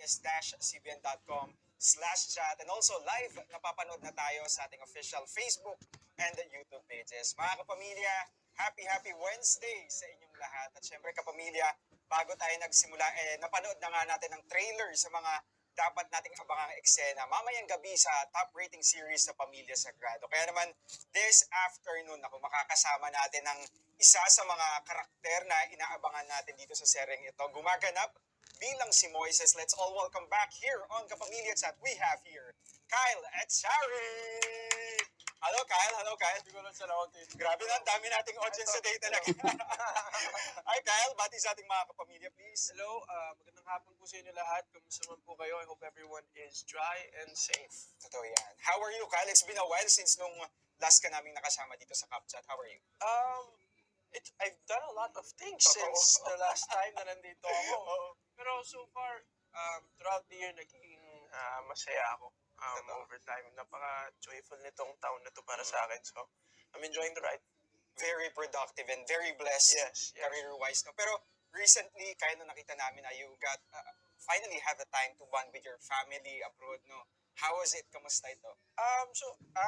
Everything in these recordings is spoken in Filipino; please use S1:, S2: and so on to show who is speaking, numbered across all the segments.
S1: cbn.com/chat and also live napapanood na tayo sa ating official Facebook and YouTube pages. Mga kapamilya, happy Wednesday sa inyong lahat. At syempre kapamilya, bago tayo nagsimula, napanood na nga natin ang trailer sa mga dapat nating abangang eksena mamayang gabi sa top rating series sa Pamilya Sagrado. Kaya naman, this afternoon, ako makakasama natin ng isa sa mga karakter na inaabangan natin dito sa seryeng ito. Gumaganap bilang si Moises. Let's all welcome back here on Kapamilya Chat. We have here Kyle at Shari! Hello Kyle, hello Kyle.
S2: Hindi ko lang salamat eh.
S1: Grabe na, ang dami nating audience today talaga. Hi Kyle, bati sa ating mga kapamilya please.
S2: Hello, magandang hapon po sa inyo lahat. Kamusta man po kayo? I hope everyone is dry and safe.
S1: Totoo yan. How are you Kyle? It's been a while since nung last ka naming nakasama dito sa CapChat. How are you?
S2: I've done a lot of things
S1: Totoo.
S2: since the last time na nandito ako.
S1: Oo.
S2: Pero so far, throughout the year, naging masaya ako.
S1: Totoo.
S2: Over time, napaka-joyful nitong taon na to para sa akin. So, I'm enjoying the ride.
S1: Very productive and very blessed
S2: Yes.
S1: career-wise. No? Pero recently, kaya na nakita namin na you got, finally have the time to bond with your family abroad. No? How was it? Kamusta ito?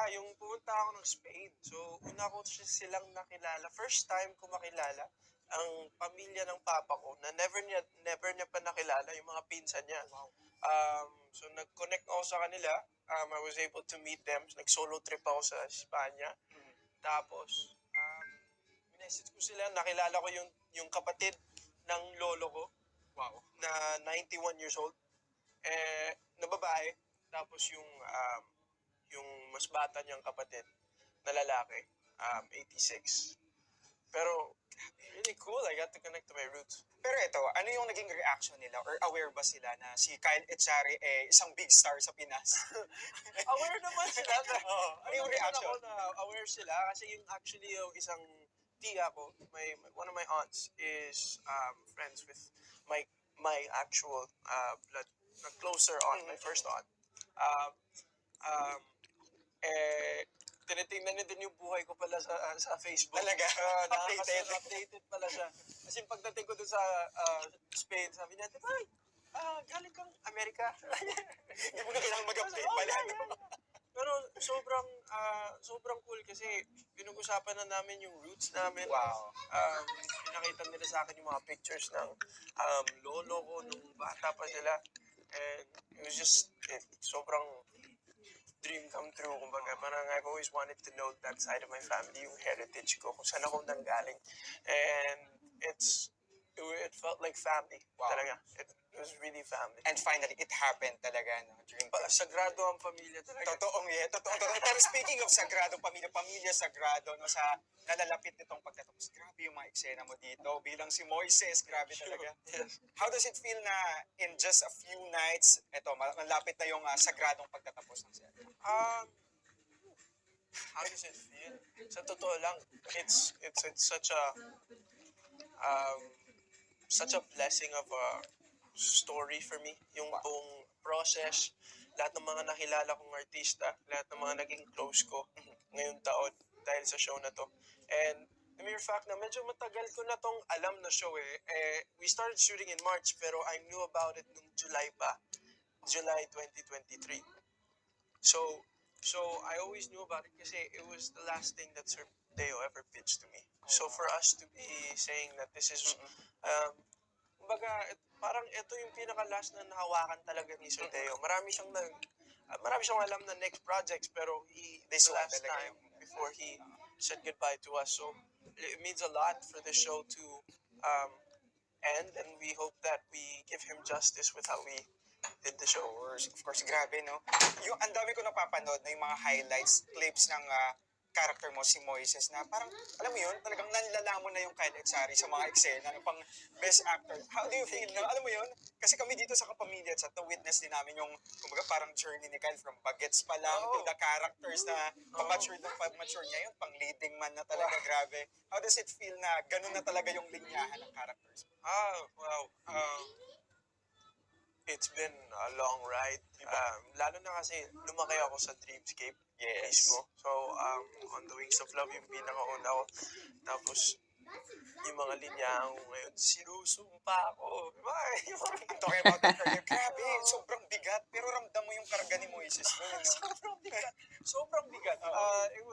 S2: Yung pumunta ako ng Spain. So, una ko silang nakilala. First time ko makilala ang pamilya ng papa ko na never niya pa nakilala yung mga pinsan niya.
S1: Wow.
S2: So, nag-connect ako sa kanila. I was able to meet them. Nag-solo trip ako sa Espanya. Tapos, minessage ko sila. Nakilala ko yung kapatid ng lolo ko
S1: Wow.
S2: na 91 years old. Na babae. Tapos yung mas bata niyang kapatid na lalaki, 86. Pero, really cool. I got to connect to my roots.
S1: Pero ito, ano yung naging reaction nila or aware ba sila na si Kyle Echari isang big star sa Pinas?
S2: Aware naman sila.
S1: Oo. Ano yung reaction?
S2: Ako na aware sila kasi yung isang tiya ko, one of my aunts is friends with my actual blood, closer aunt, my first aunt. Tinitingnan niya din yung buhay ko pala sa Facebook.
S1: Talaga?
S2: Updated pala siya. Kasi pagdating ko dun sa Spain, sabi niya, "Ay, galing kang Amerika."
S1: Hindi mo na kailangan mag-update
S2: Oh,
S1: pala.
S2: yeah. Pero sobrang cool kasi pinag-usapan na namin yung roots namin.
S1: Wow.
S2: Pinakita nila sa akin yung mga pictures ng lolo ko nung bata pa sila. And it was just sobrang dream come true. Kumbaga, parang I've always wanted to know that side of my family, yung heritage ko, kung saan ako nanggaling. And it felt like family.
S1: Wow.
S2: Talaga. It was really family.
S1: And finally, it happened talaga. No? During
S2: Sagrado ang pamilya talaga.
S1: Totoo. Pero speaking of sagrado, pamilya sagrado, no, sa nalalapit nitong pagtatapos, grabe yung mga eksena mo dito. Bilang si Moises, grabe talaga.
S2: Yes.
S1: How does it feel na in just a few nights, malapit na yung sagradong pagtatapos ng serye?
S2: How does it feel? Sa totoo lang, it's such a blessing of a story for me. Yung buong process, lahat ng mga nakilala kong artista, lahat ng mga naging close ko ngayong taon dahil sa show na to. And the mere fact na medyo matagal ko na tong alam na show we started shooting in March pero I knew about it nung July 2023. So I always knew about it kasi it was the last thing that Sir Teo ever pitched to me. So for us to be saying that this is, kumbaga, parang ito yung pinaka-last na nahawakan talaga ni Sir Teo. Marami siyang alam na next projects pero this last time before he said goodbye to us. So it means a lot for the show to end and we hope that we give him justice with how we did the show.
S1: Of course, grabe, no? Yung ang dami ko napapanood na yung mga highlights, clips ng character mo, si Moises, na parang, alam mo yun, talagang nanlalamon na yung Kyle Echari sa mga eksena ng pang best actor. How do you feel na, alam mo yun? Kasi kami dito sa Kapamilya at na-witness din namin yung, kumbaga, parang journey ni Kyle from bagets pa lang to the characters na pag-mature niya yun, pang leading man na talaga, grabe. How does it feel na ganun na talaga yung linyahan ng characters?
S2: Wow. It's been a long ride. Lalo na kasi lumaki ako sa Dreamscape.
S1: Yes.
S2: Mismo. So, On the Wings of Love yung pinakauna ko. Tapos, yung mga linya ko ngayon, sinusumpa ako. Diba? Yung mga
S1: Talking about the career, grabe, sobrang bigat. Pero ramdam mo yung karga ni Moises doon, no?
S2: sobrang bigat. Sobrang bigat.
S1: Oo.
S2: It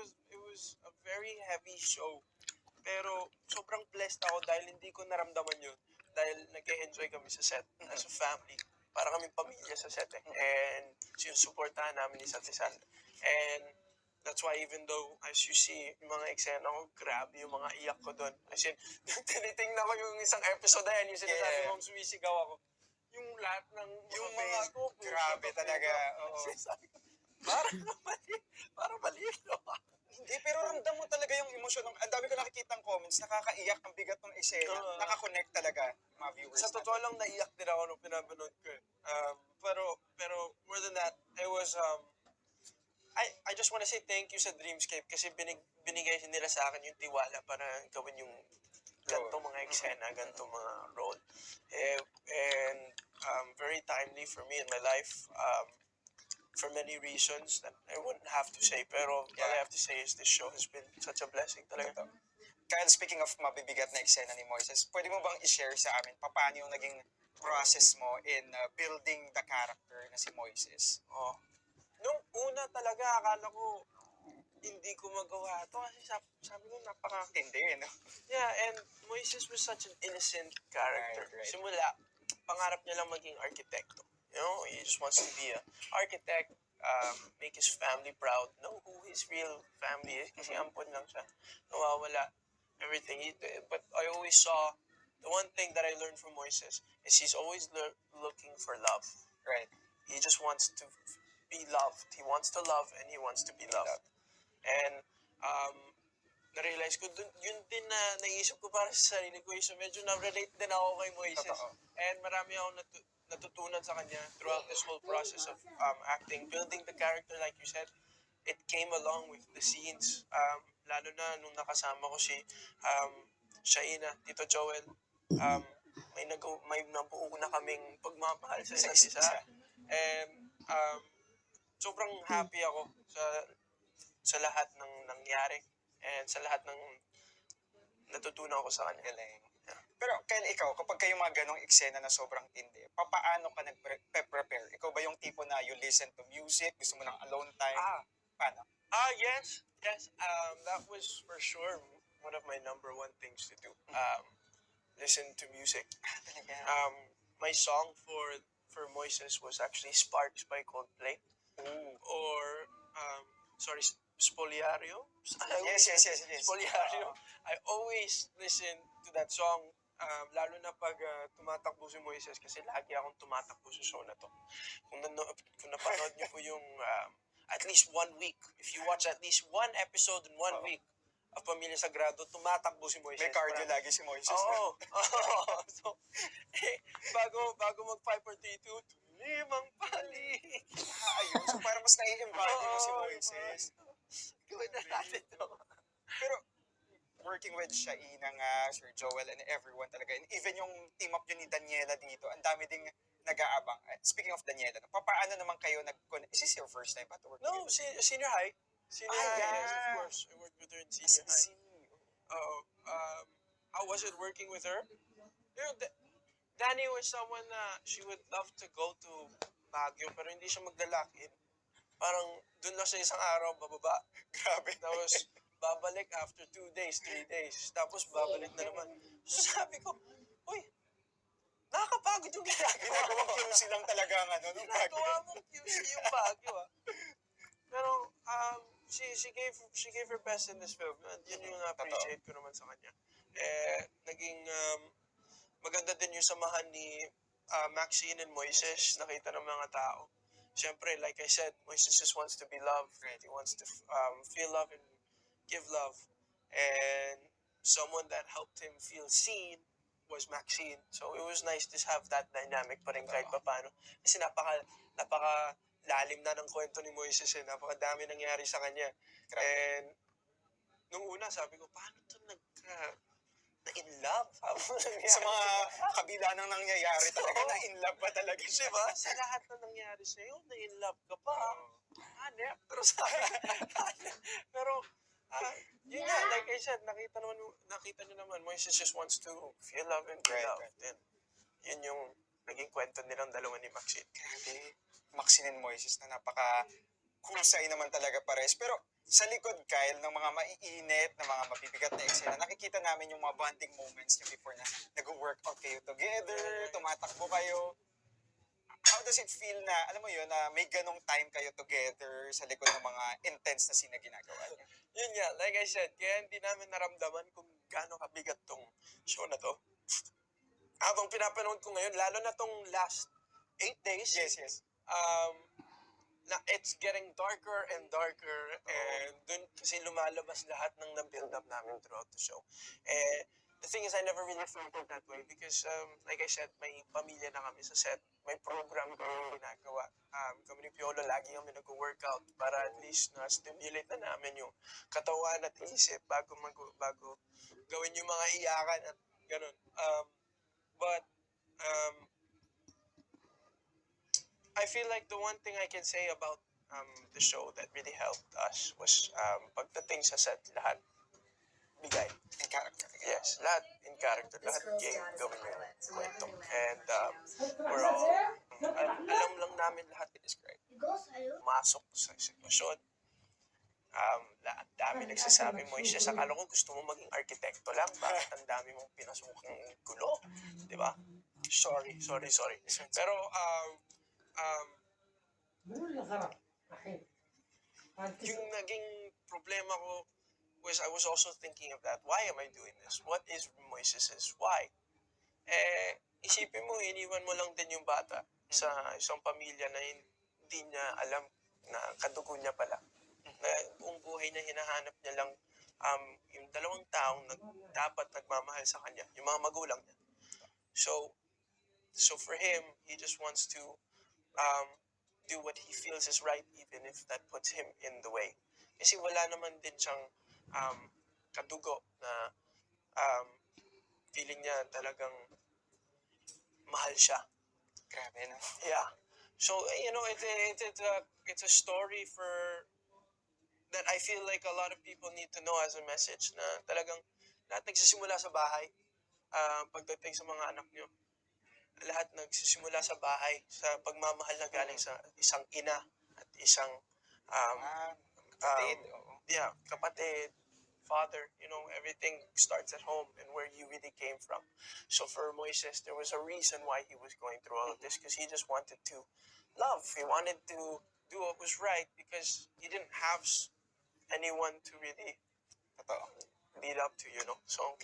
S2: was a very heavy show. Pero sobrang blessed ako dahil hindi ko naramdaman yun. Dahil nag-enjoy kami sa set as a family. Para kaming pamilya sa set eh. And sinusuportahan namin isa't isa. And that's why even though, as you see, yung mga eksena ko, grabe yung mga iyak ko doon. As in, tinitingnan ko yung isang episode na yan, yung sinasabi
S1: Yeah.
S2: mong sumisigaw ako. Yung lahat ng
S1: Yung
S2: face
S1: mga,
S2: ko, puro
S1: grabe
S2: sa
S1: talaga.
S2: pagkakita.
S1: Oo.
S2: Sinasabi ko, parang mali.
S1: Hindi, pero ramdam mo talaga yung emosyon. Ang dami ko nakikitang comments, nakakaiyak, ang bigat ng eksena.
S2: Oo.
S1: Nakakonect talaga yung mga viewers.
S2: Sa totoo lang, naiyak din ako nung pinapanood ko eh. Pero more than that, it was, I just want to say thank you sa Dreamscape kasi binigay nila sa akin yung tiwala para gawin yung ganitong mga eksena, ganitong mga role. And very timely for me in my life. For many reasons that I wouldn't have to say. Pero all I have to say is this show has been such a blessing talaga.
S1: Kyle, speaking of mabibigat na eksena ni Moises, pwede mo bang i-share sa amin paano yung naging process mo in building the character na si Moises?
S2: Oh. Nung una talaga, akala ko hindi ko magawa ito kasi sabi ko
S1: Hindi, no?
S2: Yeah, and Moises was such an innocent character.
S1: Right.
S2: Simula, pangarap niya lang maging arkitekto. You know, he just wants to be an architect, make his family proud, know who his real family is, kasi ampon lang siya, nawawala, everything. But I always saw, the one thing that I learned from Moises is he's always looking for love.
S1: Right.
S2: He just wants to be loved. He wants to love and he wants to be loved. And na-realize ko, yun din na naisip ko para sa sarili ko. So medyo na-relate din ako kay Moises.
S1: Totoo.
S2: And marami akong natutunan sa kanya throughout this whole process of acting. Building the character, like you said, it came along with the scenes. Lalo na nung nakasama ko si Shaina, Tito Joel. May nabuo na kaming pagmamahal sa isa't isa. And sobrang happy ako sa lahat ng nangyari and sa lahat ng natutunan ko sa kanya.
S1: Galing. Pero Kyle, ikaw, kapag kayo mga ganong eksena na sobrang tindi, paano ka nag-prepare? Ikaw ba yung tipo na you listen to music, gusto mo ng alone time? Paano?
S2: Yes. That was for sure one of my number one things to do. Listen to music. My song for Moises was actually Sparks by Coldplay. Or Spoliario.
S1: Yes.
S2: Spoliario. I always listen to that song. Lalo na pag tumatakbo si Moises kasi lagi akong tumatakbo sa show na to. Kung napanood niyo po yung at least 1 week, if you watch at least one episode in 1 week of Pamilya Sagrado, tumatakbo si Moises.
S1: May cardio lagi si Moises.
S2: Oo. So, bago mag 5, 4, 3, 2, limang palig.
S1: Ayun. So parang mas nai-embody mo si Moises.
S2: Gawin na natin to.
S1: Pero working with Shaina nga, Sir Joel, and everyone talaga, and even yung team up yun ni Daniela dito, ang dami ding nag-aabang. Speaking of Daniela, paano naman kayo Is this your first time ba to work
S2: No,
S1: together?
S2: senior high. Senior high,
S1: yeah.
S2: yes, of course. I worked with her in senior high. How was it working with her? You know, Danny was someone na she would love to go to Baguio pero hindi siya maglalak-in. Parang dun lang sa isang araw, bababa. Grabe. Tapos babalik after 2 days, 3 days. Tapos babalik na naman. So sabi ko, uy, nakakapagod yung ginagawa.
S1: Ginagawang QC lang talaga ang nung
S2: Ginagawa mong QC yung Baguio, Pero, she gave her best in this film. And yun yung appreciate ko naman sa kanya. Naging maganda din yung samahan ni Maxine and Moises. Nakita ng mga tao. Siyempre, like I said, Moises just wants to be loved. Right? He wants to feel love and give love. And someone that helped him feel seen was Maxine. So it was nice to have that dynamic pa rin kahit papano. Kasi napaka lalim na ng kwento ni Moises napakadami nangyari sa kanya. And nung una sabi ko, paano to na-in love?
S1: Sa mga kabila ng nangyayari talaga, na-in love ba talaga siya?
S2: Diba? Sa lahat na nangyari sa'yo, na-in love ka pa. Hanep. Pero Yun nga, like I said, nakita nyo naman, Moises just wants to feel love and be
S1: Right,
S2: loved.
S1: right.
S2: And yun yung naging kwento nilang dalawa ni Maxine.
S1: Grabe. Maxine and Moises na napaka husay naman talaga pares. Pero sa likod, Kyle, ng mga maiinit, na mga mabibigat na eksena, nakikita namin yung mga bonding moments niyo before na nag-workout kayo together, tumatakbo kayo. How does it feel na, alam mo yun, na may ganong time kayo together sa likod ng mga intense na scene na ginagawa niyo?
S2: Yun nga, like I said, kaya hindi namin naramdaman kung gaano kabigat tong show na to. Habang pinapanood ko ngayon, lalo na tong last 8 days,
S1: Yes, yes.
S2: na it's getting darker and darker, and dun kasi lumalabas lahat ng na-build up namin throughout the show. The thing is, I never really felt it that way because, like I said, may pamilya na kami sa set, may program kami ginagawa. Kami ni Piolo, lagi kami nag-workout para at least na-stimulate na namin yung katawan at isip bago gawin yung mga iyakan at ganun. But, I feel like the one thing I can say about the show that really helped us was pagdating sa set, lahat bigay.
S1: In character.
S2: Yes, lahat in character, lahat game gawin yung kwento. And we're all, alam lang namin lahat i-describe. Pumasok sa sitwasyon. Ang dami nagsasabi mo, Moises, akala ko gusto mo maging arkitekto lang, bakit ang dami mong pinasukang gulo? Di ba? Sorry. Pero, yung naging problema ko was I was also thinking of that. Why am I doing this? What is Moises's why? Isipin mo, iniwan mo lang din yung bata sa isang pamilya na hindi niya alam na kadugo niya pala. Na buong buhay na hinahanap niya lang yung dalawang taong dapat nagmamahal sa kanya, yung mga magulang niya. So for him, he just wants to do what he feels is right even if that puts him in the way. Kasi wala naman din siyang kadugo na feeling niya talagang mahal siya.
S1: Grabe, no?
S2: Yeah. So, you know, it's a story that I feel like a lot of people need to know as a message na talagang lahat nagsisimula sa bahay. Pagdating sa mga anak niyo, lahat nagsisimula sa bahay, sa pagmamahal na galing sa isang ina at isang
S1: Kapatid.
S2: kapatid, father, you know, everything starts at home and where you really came from. So for Moises, there was a reason why he was going through all of this because he just wanted to love. He wanted to do what was right because he didn't have anyone to really lead up to, you know. So,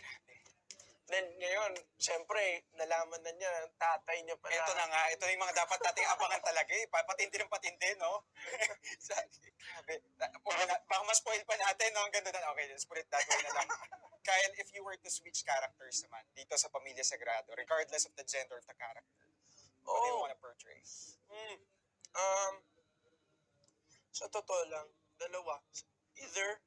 S2: then ngayon, siyempre, nalaman na niya, tatay niya pala.
S1: Ito na nga, ito yung mga dapat nating abangan talaga eh. Patindi ng patindi, no? Grabe. Baka ma-spoil pa natin, no? Ang ganda na. Okay, let's put it that way na lang. Kyle, if you were to switch characters naman dito sa Pamilya Sagrado, regardless of the gender of the character, what do you want to portray?
S2: Sa totoo lang, dalawa. Either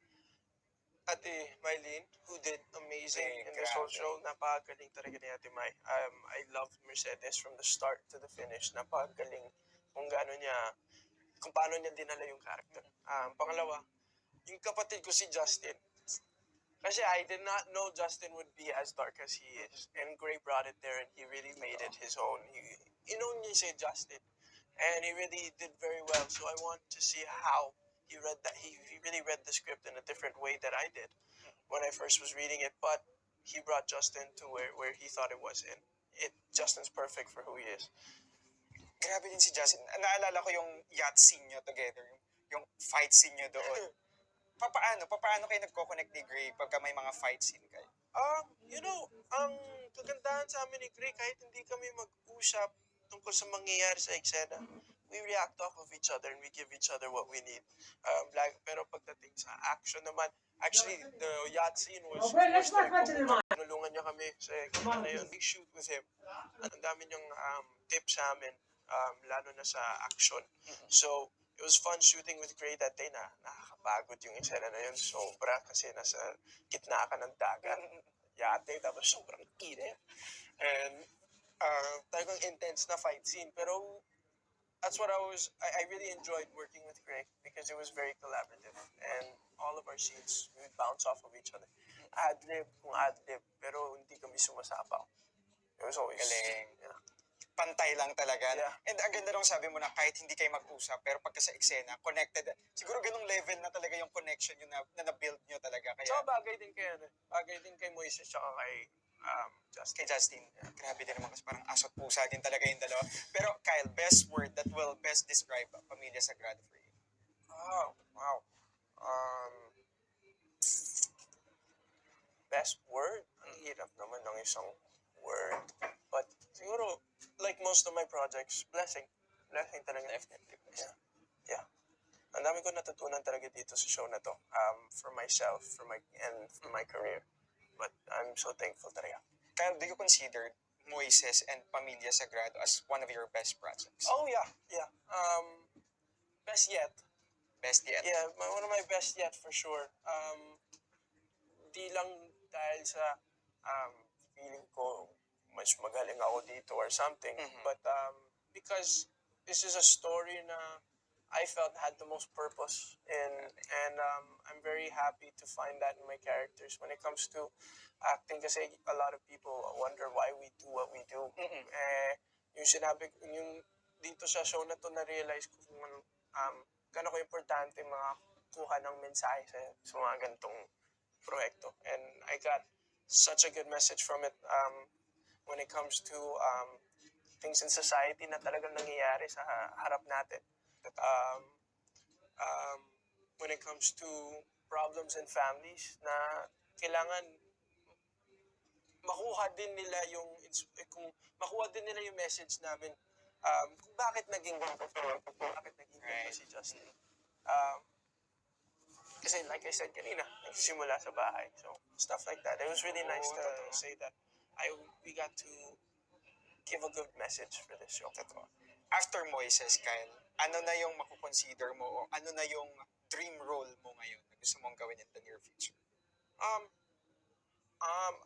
S2: Ate Mylene, who did amazing in this whole show. Napakagaling talaga ni Ate May. I loved Mercedes from the start to the finish. Napakagaling kung paano niya dinala yung character. Pangalawa, yung kapatid ko si Justin. Kasi I did not know Justin would be as dark as he is. And Gray brought it there and he really made it his own. Niya si Justin. And he really did very well. So I want to see how he read that. He really read the script in a different way that I did when I first was reading it. But he brought Justin to where he thought it was. And Justin's perfect for who he is.
S1: Grabe din si Justin. Naalala ko yung yacht scene nyo together, yung fight scene nyo doon. Paano kayo nagko-connect ni Gray pagka may mga fight scene kayo?
S2: You know, ang kagandahan sa amin ni Gray, kahit hindi kami mag-usap tungkol sa mangyayari sa eksena, we react off of each other and we give each other what we need. Pero pagdating sa action naman, actually, the yacht scene was tinulungan niya kami sa big shoot with him. Ang dami niyang tips sa amin, lalo na sa action. So, it was fun shooting with Gray that day na nakakapagod yung eksena na yun. Sobra kasi nasa gitna ka ng dagat. Yate, tapos sobrang init. And talagang intense na fight scene. Pero that's what I really enjoyed working with Gray because it was very collaborative. And all of our scenes, we would bounce off of each other. Ad-lib kung ad-lib, pero hindi kami sumasapaw. It was always,
S1: Galing.
S2: yeah.
S1: Pantay lang talaga.
S2: Yeah.
S1: And ang ganda nung sabi mo na kahit hindi kayo mag-usap, pero pagka sa eksena, connected. Siguro ganung level na talaga yung connection yun na na-build nyo talaga. Kaya
S2: So, bagay din kay, bagay din kay Moises tsaka kay Justin.
S1: kay Justin, grabe din naman kasi parang asot pusa din talaga yung dalawa. Pero Kyle, best word that will best describe Pamilya Sagrado for you?
S2: Oh, wow. Best word? Ang hirap naman ng isang word. But siguro, like most of my projects, blessing. Blessing talaga.
S1: Definitely.
S2: Yeah. Yeah. Ang dami ko natutunan talaga dito sa show na to. For myself, for my career. But I'm so thankful talaga.
S1: Kyle, do you consider Moises and Pamilya Sagrado as one of your best projects?
S2: Oh, yeah. Yeah. Best yet.
S1: Best yet?
S2: Yeah, one of my best yet for sure. Di lang dahil sa feeling ko mas magaling ako dito or something, but because this is a story na I felt had the most purpose and I'm very happy to find that in my characters. When it comes to acting, kasi a lot of people wonder why we do what we do. Yung sinabi, yung dito sa show na to na-realize ko kung gano'n ko importante makakuha ng mensahe sa mga ganitong proyekto. And I got such a good message from it when it comes to things in society na talagang nangyayari sa harap natin. When it comes to problems in families na kailangan makuha din nila yung message namin kung bakit naging ganito si Justin. Kasi like I said kanina, nagsisimula sa bahay. So, stuff like that. It was really nice to say that we got to give a good message for this show.
S1: After Moises, Kyle, ano na yung makukonsider mo o ano na yung dream role mo ngayon na gusto mong gawin in the near future?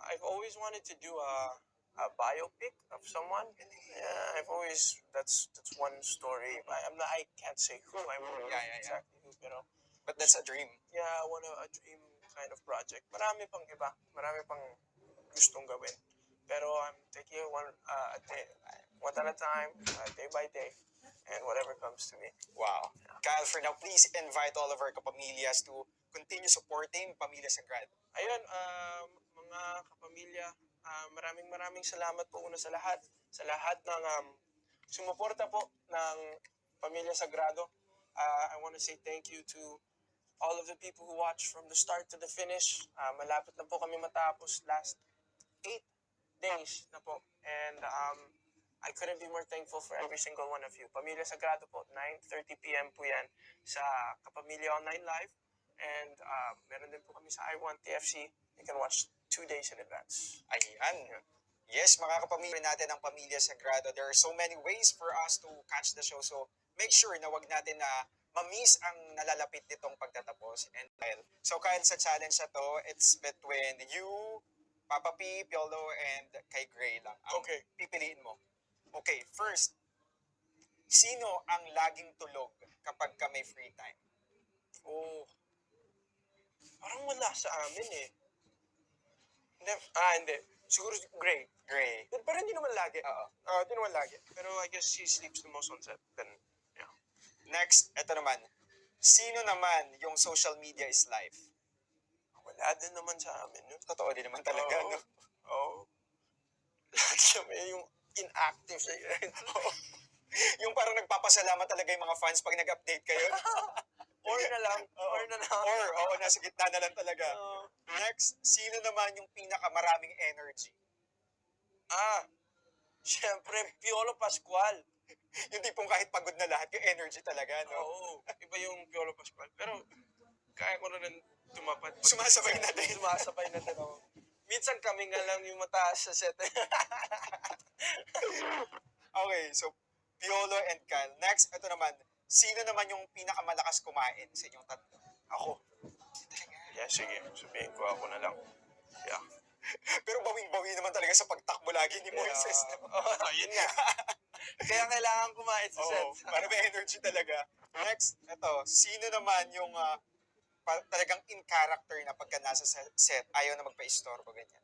S2: I've always wanted to do a biopic of someone. Yeah, that's one story. I can't say who. Exactly who, pero
S1: But that's a dream.
S2: yeah, I want a dream kind of project. Marami pang iba. Marami pang gustong gawin. Pero I'm taking it one at a time, day by day, and whatever comes to me.
S1: Wow. Kyle, for now, please invite all of our kapamilyas to continue supporting Pamilya Sagrado.
S2: Ayun, mga kapamilya, maraming salamat po una sa lahat ng sumuporta po ng Pamilya Sagrado. I want to say thank you to all of the people who watched from the start to the finish. Malapit na po kami matapos, last 8 days na po. And I couldn't be more thankful for every single one of you. Pamilya Sagrado po, 9:30 p.m. po yan sa Kapamilya Online Live. And meron din po kami sa I Want TFC. You can watch 2 days in advance.
S1: Ayan. Yes, mga kapamilya natin ng Pamilya Sagrado, there are so many ways for us to catch the show. So, make sure na wag natin na ma-miss ang nalalapit nitong pagtatapos. And Kyle, so Kyle, sa challenge na to, it's between you, Papa P, Piolo, and kay Gray lang. Ang
S2: Okay.
S1: pipiliin mo. Okay, first, sino ang laging tulog kapag ka may free time?
S2: Oh, parang wala sa amin eh. Hindi. Siguro Gray.
S1: Gray.
S2: Pero hindi naman lagi.
S1: Oo.
S2: Hindi naman lagi. Pero I guess he sleeps the most on set. Then, yeah.
S1: Next, eto naman. Sino naman yung social media is life?
S2: Wala din naman sa amin yun.
S1: Totoo din naman talaga,
S2: Oo.
S1: no?
S2: Oo. Lahat kami yung inactive sa
S1: Yung parang nagpapasalamat talaga yung mga fans pag nag-update kayo.
S2: Or na lang.
S1: Oo, nasa gitna na lang talaga.
S2: Oo.
S1: Next, sino naman yung pinakamaraming energy?
S2: Siyempre, Piolo Pascual.
S1: Yung tipong kahit pagod na lahat, yung energy talaga, no?
S2: Oo. Iba yung Piolo Pascual. Pero, kaya ko na rin tumapad.
S1: Sumasabay na din.
S2: Sumasabay na din ako. Minsan kami nga lang yung mataas sa set.
S1: Okay, so Piolo and Kyle. Next, ito naman, sino naman yung pinakamalakas kumain sa inyong tatlo?
S2: Ako. Yeah, sige. Sabihin ko ako na lang. Yeah.
S1: Pero bawing-bawi naman talaga sa pagtakbo lagi ni Moises.
S2: Yun nga. Kaya kailangan kumain sa set.
S1: Oo, para may energy talaga. Next, ito, sino naman yung talagang in character na pagka nasa set, ayaw na magpa-istorbo, ganyan.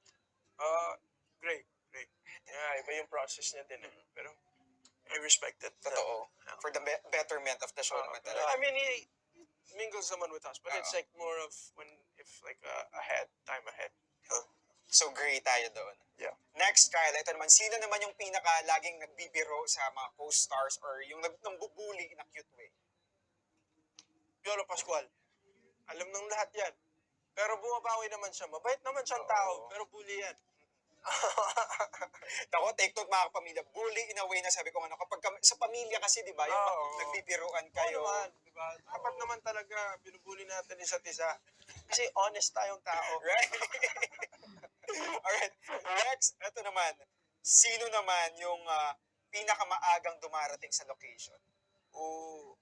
S2: Great. Yeah, iba yung process niya din. Pero I respect it.
S1: Totoo. For the betterment of the show naman talaga.
S2: I mean, he mingles naman with us, but it's
S1: Oo.
S2: like more of when, if like time ahead.
S1: So, gray tayo doon.
S2: Yeah.
S1: Next, Kyle, ito naman, sino naman yung pinaka laging nagbibiro sa mga co-stars or yung nambubuli na cute way?
S2: Piolo Pascual. Alam ng lahat yan. Pero bumabawi naman siya. Mabait naman siyang tao, pero bully yan.
S1: Ako, take note mga kapamilya, bully in a way na sabi ko ano, kapag sa pamilya kasi, di ba, yung
S2: Oo.
S1: nagbibiruan
S2: Kayo
S1: kayo.
S2: naman, di ba? Dapat naman talaga binubuli natin isa't isa. Kasi honest tayong tao.
S1: Right? Alright. Next, ito naman, sino naman yung pinakamaagang dumarating sa location?
S2: Oo.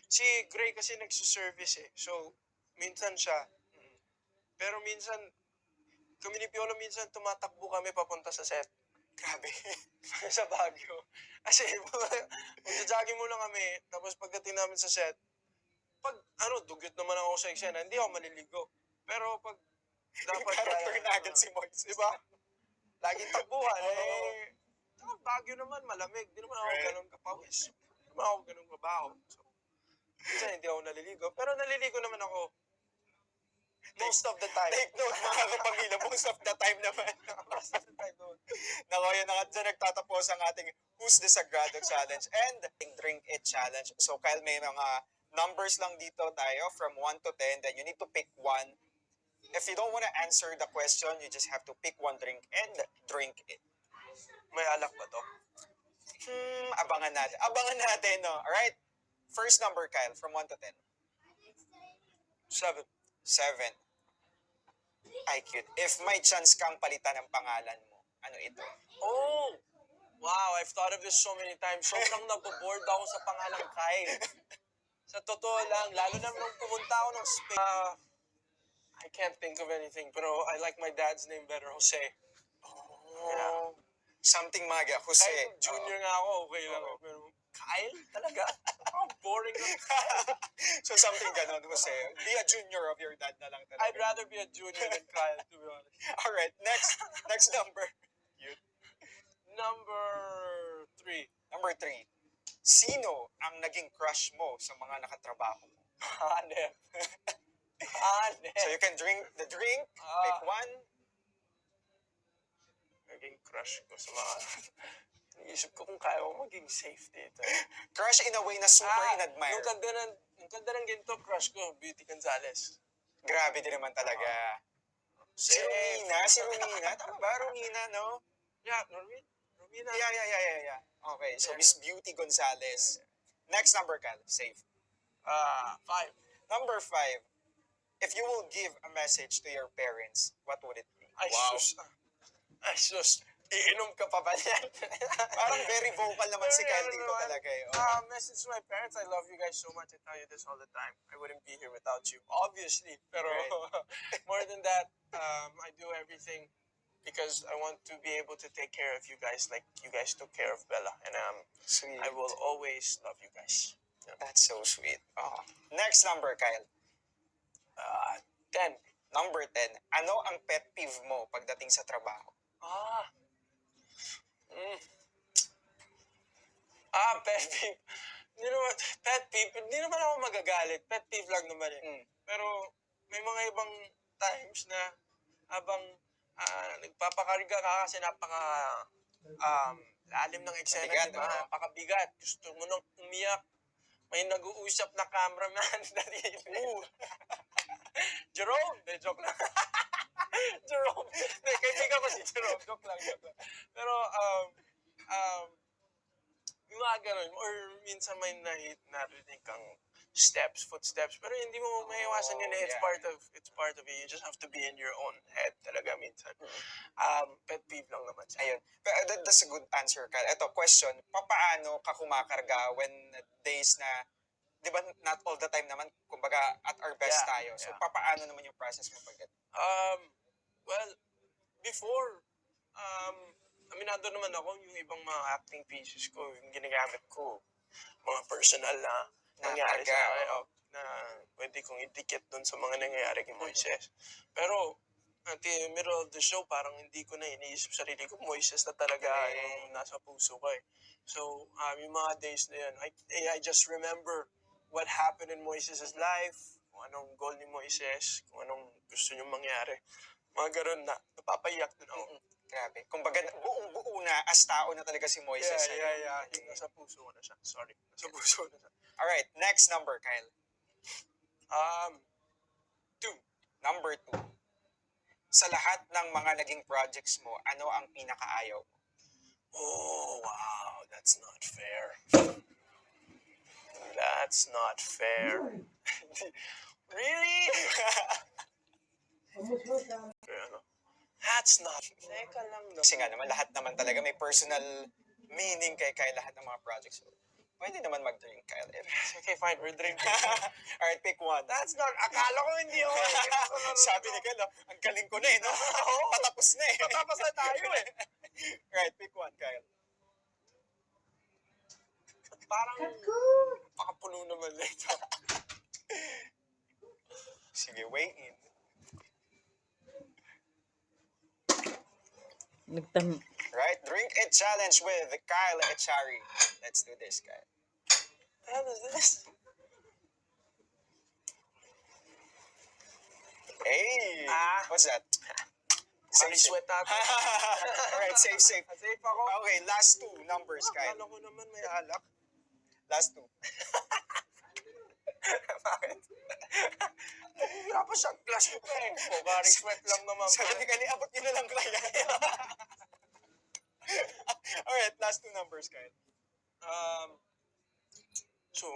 S2: Si Gray kasi nagsuservice eh. So, minsan siya. Pero minsan, kami ni Piolo minsan tumatakbo kami papunta sa set.
S1: Grabe.
S2: Sa Baguio. Kasi, magja-jogging muna kami, tapos pagdating namin sa set, dugyot naman ako sa eksena, hindi ako maliligo. Pero pag dapat
S1: Character na agad si Moises.
S2: Diba? Laging takbuhan.
S1: Oo.
S2: Saka Baguio naman, malamig. Di naman ako
S1: Right.
S2: ganun kapawis. Di naman ako ganun kabaho. So, minsan hindi ako naliligo. Pero naliligo naman ako most of the time.
S1: Take note mga kapamilya, most of the time naman.
S2: Most of the time doon.
S1: Nako, yun na dyan nagtatapos ang ating Who's the Sagrado Challenge and Drink It Challenge. So Kyle, may mga numbers lang dito tayo from 1 to 10, then you need to pick one. If you don't want to answer the question, you just have to pick one drink and drink it.
S2: May alak ba to?
S1: Abangan natin. Abangan natin, no? Alright? First number, Kyle, from 1 to 10.
S2: 7.
S1: 7. Ay, cute. If may chance kang palitan ng pangalan mo, ano ito?
S2: Oh! Wow, I've thought of this so many times. Sobrang naboboard ako sa pangalang Kyle. Sa totoo lang, lalo na nung pumunta ako ng Spain. I can't think of anything, pero I like my dad's name better, Jose.
S1: Oh. Something maga. Jose.
S2: Kahit junior nga ako, okay lang.
S1: Oo.
S2: Pero Kyle? Talaga? Ang boring lang.
S1: So something ganon, Jose. Be a junior of your dad na lang talaga.
S2: I'd rather be a junior than Kyle, to be honest.
S1: Alright, next number. Cute.
S2: Number 3.
S1: Number 3. Sino ang naging crush mo sa mga nakatrabaho mo?
S2: Hanep. Hanep.
S1: So you can drink the drink, pick one.
S2: Naging crush ko sa mga... Naisip ko kung kaya ko maging safe dito.
S1: Crush in a way na super in-admire.
S2: Yung kanda ng ginto, crush ko, Beauty Gonzalez.
S1: Grabe din naman talaga. Si Romina. Tama ba? Romina, no?
S2: Yeah, Romina.
S1: Yeah. Okay, so
S2: Yeah.
S1: Miss Beauty Gonzalez. Next number, Cal. Safe.
S2: 5.
S1: Number 5. If you will give a message to your parents, what would it be?
S2: Ay, sus. Iinom ka pa ba yan?
S1: Parang very vocal naman si Kyle dito
S2: naman.
S1: talaga eh. Oh.
S2: Message to my parents, I love you guys so much. I tell you this all the time. I wouldn't be here without you. Obviously. Pero more than that, I do everything because I want to be able to take care of you guys like you guys took care of Bella. And
S1: Sweet.
S2: I will always love you guys.
S1: That's so sweet. Oh. Next number, Kyle.
S2: 10.
S1: Number 10. Ano ang pet peeve mo pagdating sa trabaho?
S2: Pet peeve. Pet peeve, hindi naman ako magagalit. Pet peeve lang naman eh. Pero may mga ibang times na habang nagpapakarga ka kasi lalim ng eksena,
S1: Mabigat,
S2: di ba?
S1: ano?
S2: Napakabigat. Gusto mo nang umiyak. May nag-uusap na cameraman. Jerome! De, joke lang. Jerome. De, kaibigan ko si Jerome. Joke lang. Pero, yung mga ganun. Or minsan may narinig kang footsteps. Pero hindi mo maiwasan yun. It's part of it. You just have to be in your own head talaga minsan. Pet peeve lang naman siya.
S1: Ayun. Pero that's a good answer, Kyle. Ito, question. Papaano ka kumakarga when days na, di ba, not all the time naman, kumbaga, at our best
S2: Yeah,
S1: tayo. So,
S2: yeah.
S1: papaano naman yung process mo pag
S2: Well, before, aminado naman ako yung ibang mga acting pieces ko, yung ginagamit ko, mga personal na nangyari sa
S1: Nakarga,
S2: akin.
S1: oo.
S2: Na pwede kong idikit dun sa mga nangyayari kay Moises. Pero, at the middle of the show, parang hindi ko na iniisip sarili ko, Moises na talaga yung nasa puso ko eh. So, yung mga days na yun, I just remember what happened in Moises' life, kung anong goal ni Moises, kung anong gusto niyong mangyari. Mga ganun na, napapaiyak din ako.
S1: Grabe. Kumbaga, buong-buo na, as tao na talaga si Moises.
S2: Yeah. Nasa puso ko na siya. Sorry. Nasa puso ko na siya.
S1: Alright, next number, Kyle.
S2: 2.
S1: Number 2. Sa lahat ng mga naging projects mo, ano ang pinakaayaw mo?
S2: Oh, wow. That's not fair. That's not fair. Really? Ano? That's not... Teka lang no.
S1: Kasi nga naman, lahat naman talaga may personal meaning kay Kyle, lahat ng mga projects mo. Pwede naman mag-drink, Kyle.
S2: Okay, fine. We're drinking.
S1: Alright, pick one.
S2: That's not... Akala ko hindi ako.
S1: Sabi ni Kyle, ang galing ko na eh, no? Patapos na eh.
S2: Patapos na tayo eh.
S1: Right, pick one, Kyle.
S2: Parang... Pakapuno naman ito.
S1: Sige, weigh in. Right, drink it challenge with Kyle Echari. Let's do this, Kyle.
S2: What is this?
S1: Hey! What's that?
S2: Safe sweat natin.
S1: Alright, safe.
S2: Safe ako.
S1: Okay, last two numbers, Kyle.
S2: Akala ko naman may alak.
S1: Last two.
S2: Bakit? Tapos ang glass ko pa eh. Pogari sweat lang naman.
S1: Sabi ka ni, abot nyo na lang kaya. Alright, last two numbers, Kyle.
S2: So,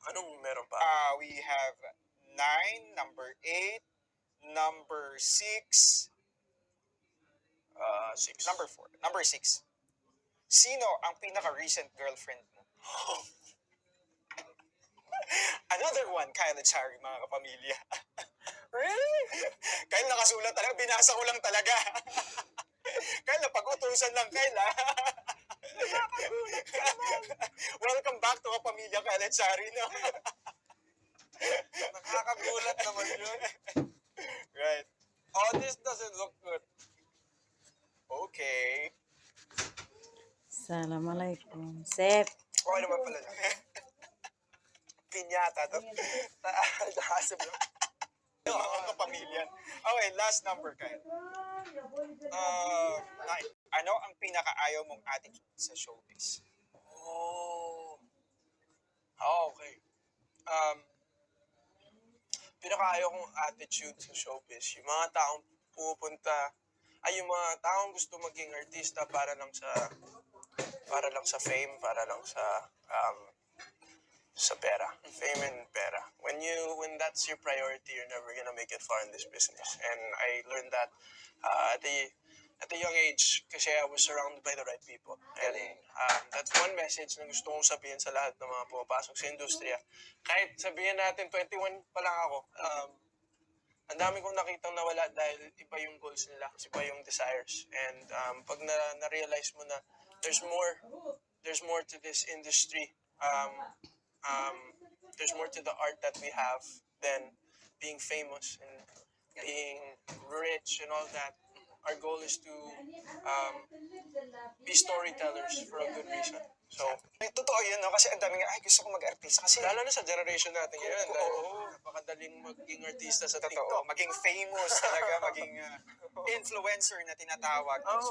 S2: anong meron pa?
S1: We have 9, number 8, number 6,
S2: 6.
S1: number 4, number 6. Sino ang pinaka-recent girlfriend mo? Another one, Kyle Echari, mga kapamilya.
S2: Really?
S1: Kyle, nakasulat talaga, binasa ko lang talaga. Kyle, napag-utusan lang, Kyle, ha? Welcome back to kapamilya, Kyle Echari, no?
S2: Nakakagulat naman yun.
S1: Right.
S2: Oh, this doesn't look good.
S1: Okay.
S3: Assalamualaikum. Sep.
S1: Okay naman pala.
S2: Pinyata to. Nakasip lang.
S1: Mga kapamilya. Okay, last number, Kyle. 9. Ano ang pinakaayaw mong attitude sa showbiz?
S2: Oh, okay. Pinakaayaw kong attitude sa showbiz. Yung mga taong pumupunta, yung mga taong gusto maging artista para lang sa fame, para lang sa pera. Fame and pera. When that's your priority, you're never gonna make it far in this business. And I learned that at a young age kasi I was surrounded by the right people. And that's one message na gusto kong sabihin sa lahat ng mga pumapasok sa industriya. Kahit sabihin natin 21 pa lang ako, ang dami kong nakitang nawala dahil iba yung goals nila, iba yung desires. And pag na-realize mo na there's more to this industry, there's more to the art that we have than being famous and being rich and all that. Our goal is to be storytellers for a good reason. So,
S1: Totoo yun, no? Kasi ang daming, gusto ko mag-artista. Kasi,
S2: lalo na sa generation natin ngayon, dahil
S1: Oo.
S2: napakadaling maging artista sa
S1: totoo,
S2: TikTok.
S1: maging famous talaga, maging influencer na tinatawag.
S2: Oh,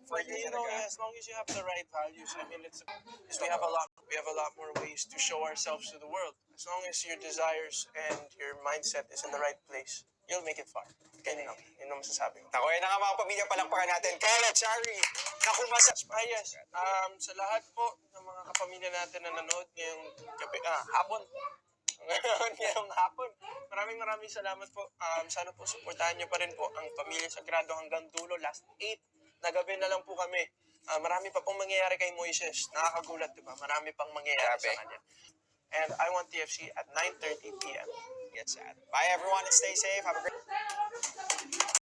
S1: for
S2: but
S1: you
S2: you know,
S1: talaga.
S2: as long as you have the right values, I mean, we have a lot more ways to show ourselves to the world. As long as your desires and your mindset is in the right place, you'll make it far. Ganyan lang. Yun ang masasabi ko.
S1: Ako, yun na nga mga pamilya, palakpakan natin. Kyle Echari, nakumasa.
S2: Yes. Sa lahat po ng mga kapamilya natin na nanood ngayong gabi, hapon. Ngayong hapon. Maraming salamat po. Sana po supportahan niyo pa rin po ang Pamilya Sagrado hanggang dulo. Last 8 na gabi na lang po kami. Marami pa pong mangyayari kay Moises. Nakakagulat, di ba? Marami pang mangyayari sa kanya. And I want TFC at 9:30 p.m.
S1: Get sad. Bye everyone and stay safe. Have a great